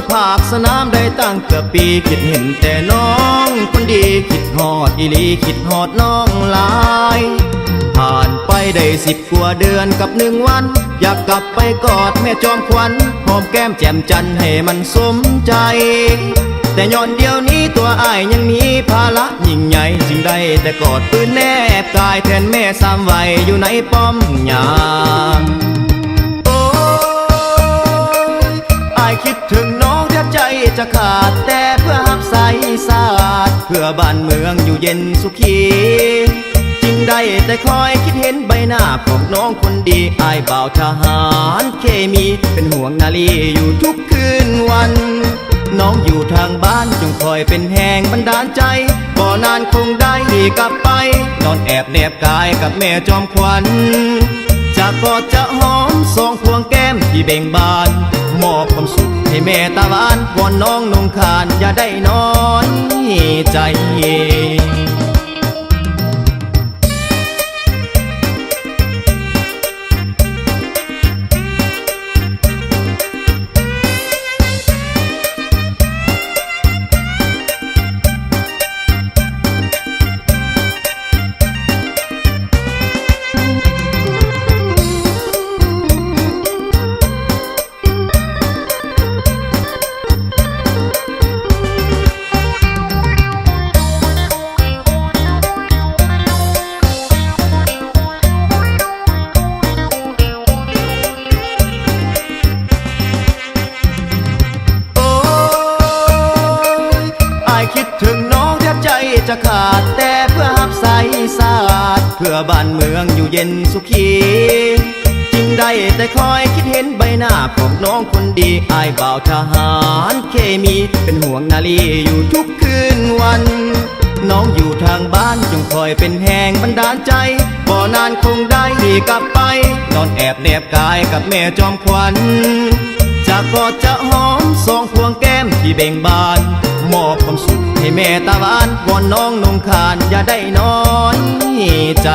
อยู่ภาคสนามได้ตั้งเกือบปีคิดเห็นแต่น้องคนดีคิดฮอดอีหลีคิดฮอดน้องหลายผ่านไปได้10 กว่าเดือนกับ1 วันอยากกลับไปกอดแม่จอมขวัญหอมแก้มแจ่มจันให้มันสมใจแต่ย้อนเดียวนี้ตัวอ้ายยังมีภาระยิ่งใหญ่จึงได้แต่กอดปืนแนบกายแทนแม่สามวัยอยู่ในป้อมยามโอ้ยอ้ายคิดถึงน้องแทบใจจะขาดแต่เพื่อหักใสสาดเพื่อบ้านเมืองอยู่เย็นสุขีจึงได้แต่คอยคิดเห็นใบหน้าของน้องคนดีอ้ายบ่าวทหารเคมีเป็นห่วงนาลีอยู่ทุกคืนวันน้องอยู่ทางบ้านจงคอยเป็นแห่งบันดาลใจบ่นานคงได้กลับไปนอนแอบแนบกายกับแม่จอมขวัญจะกอดจะหอมสองพวงแก้มที่เบ่งบานมอบความสุขให้แม่ตาหวานวอนน้องนงคานอย่าได้น้อยใจคิดถึงน้องแทบใจจะขาดแต่เพื่อหักใสสาดเพื่อบ้านเมืองอยู่เย็นสุขีจึงได้แต่คอยคิดเห็นใบหน้าของน้องคนดีอ้ายบ่าวทหารเคมีเป็นห่วงนาลีอยู่ทุกคืนวันน้องอยู่ทางบ้านจงคอยเป็นแห่งบันดาลใจบ่นานคงได้กลับไปนอนแอบแนบกายกับแม่จอมขวัญจะกอดจะหอมสองพวงแก้มที่เบ่งบานมอบความสุขให้แม่ตาหวานวอนน้องนงคานอย่าได้น้อยใจ